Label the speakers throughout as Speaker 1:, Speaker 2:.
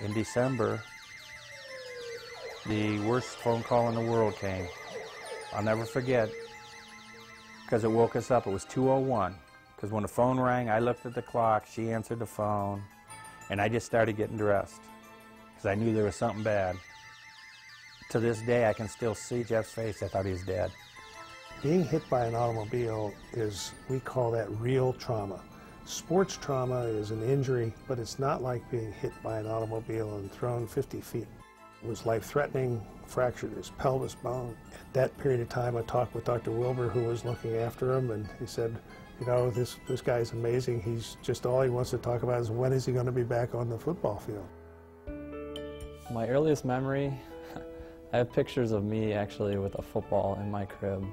Speaker 1: In December, the worst phone call in the world came. I'll never forget, because it woke us up. It was 2:01. Because when the phone rang, I looked at the clock, she answered the phone, and I just started getting dressed, because I knew there was something bad. To this day, I can still see Jeff's face. I thought he was dead.
Speaker 2: Being hit by an automobile is, we call that real trauma. Sports trauma is an injury, but it's not like being hit by an automobile and thrown 50 feet. It was life-threatening, fractured his pelvis bone. At that period of time, I talked with Dr. Wilbur, who was looking after him, and he said, you know, this guy's amazing. He's just, all he wants to talk about is when is he going to be back on the football field.
Speaker 3: My earliest memory, I have pictures of me actually with a football in my crib.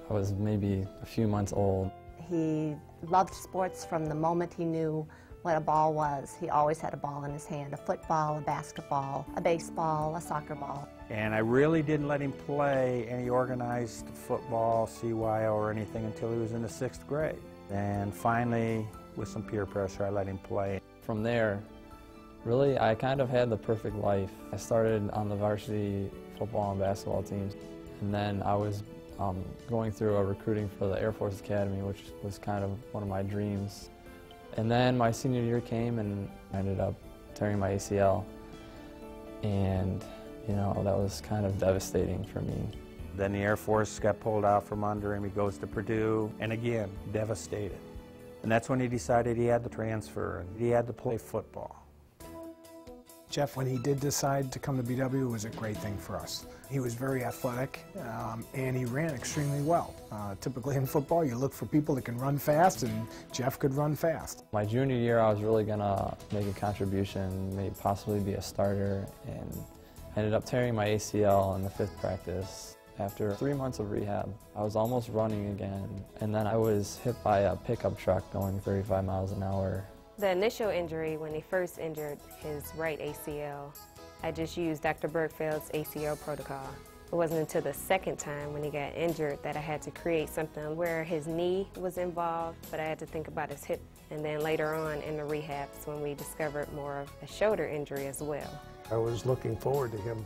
Speaker 3: I was maybe a few months old.
Speaker 4: He loved sports from the moment he knew what a ball was. He always had a ball in his hand, a football, a basketball, a baseball, a soccer ball.
Speaker 1: And I really didn't let him play any organized football, CYO, or anything until he was in the 6th grade. And finally, with some peer pressure, I let him play.
Speaker 3: From there, really, I kind of had the perfect life. I started on the varsity football and basketball teams, and then I was going through a recruiting for the Air Force Academy, which was kind of one of my dreams. And then my senior year came, and I ended up tearing my ACL. And, you know, that was kind of devastating for me.
Speaker 1: Then the Air Force got pulled out from under him. He goes to Purdue, and again, devastated. And that's when he decided he had to transfer, and he had to play football.
Speaker 5: Jeff, when he did decide to come to BW, it was a great thing for us. He was very athletic, and he ran extremely well. Typically in football, you look for people that can run fast, and Jeff could run fast.
Speaker 3: My junior year, I was really going to make a contribution, maybe possibly be a starter, and I ended up tearing my ACL in the 5th practice. After 3 months of rehab, I was almost running again, and then I was hit by a pickup truck going 35 miles an hour.
Speaker 6: The initial injury, when he first injured his right ACL, I just used Dr. Bergfeld's ACL protocol. It wasn't until the second time when he got injured that I had to create something where his knee was involved, but I had to think about his hip. And then later on in the rehabs when we discovered more of a shoulder injury as well.
Speaker 2: I was looking forward to him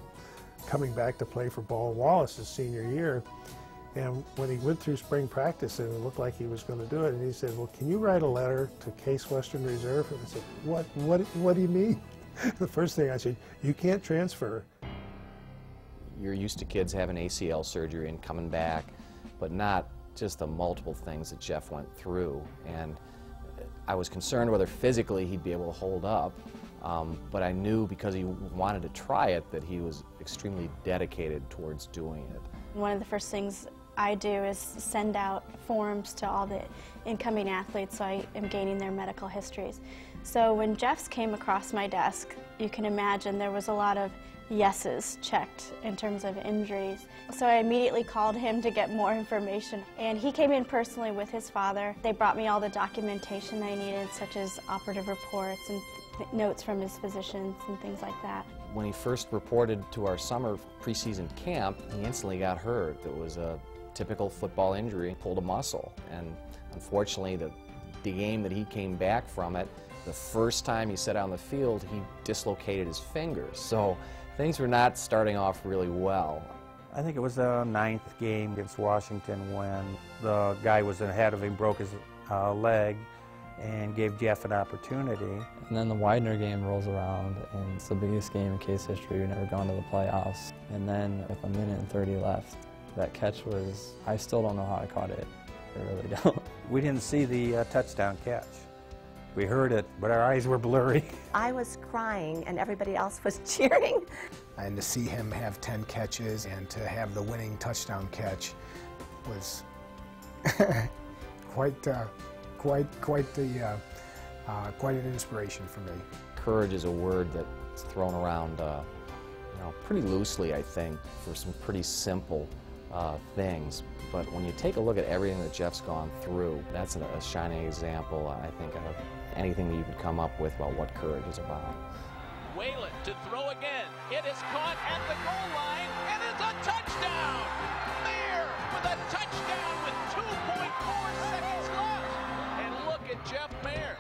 Speaker 2: coming back to play for Ball Wallace his senior year. And when he went through spring practice and it looked like he was going to do it, and he said, well, can you write a letter to Case Western Reserve? And I said, what do you mean? The first thing I said, you can't transfer.
Speaker 7: You're used to kids having ACL surgery and coming back, but not just the multiple things that Jeff went through. And I was concerned whether physically he'd be able to hold up, but I knew because he wanted to try it that he was extremely dedicated towards doing it.
Speaker 8: One of the first things I do is send out forms to all the incoming athletes so I am gaining their medical histories. So when Jeff's came across my desk, you can imagine there was a lot of yeses checked in terms of injuries. So I immediately called him to get more information, and he came in personally with his father. They brought me all the documentation I needed, such as operative reports and notes from his physicians and things like that.
Speaker 7: When he first reported to our summer preseason camp, he instantly got hurt. It was a typical football injury, pulled a muscle, and unfortunately the game that he came back from it, the first time he set out on the field, he dislocated his fingers. So things were not starting off really well.
Speaker 1: I think it was the 9th game against Washington when the guy was ahead of him, broke his leg, and gave Jeff an opportunity.
Speaker 3: And then the Widener game rolls around, and it's the biggest game in Case history. We've never gone to the playoffs. And then with 1:30 left, that catch was, I still don't know how I caught it. I really don't.
Speaker 1: We didn't see the touchdown catch. We heard it, but our eyes were blurry.
Speaker 4: I was crying and everybody else was cheering.
Speaker 5: And to see him have 10 catches and to have the winning touchdown catch was quite an inspiration for me.
Speaker 7: Courage is a word that's thrown around pretty loosely, I think, for some pretty simple things. But when you take a look at everything that Jeff's gone through, that's a shining example, I think, of anything that you could come up with about what courage is about.
Speaker 9: Whalen to throw again. It is caught at the goal line, and it's a touchdown! Mayer with a touchdown with 2.4 seconds left. And look at Jeff Mayer.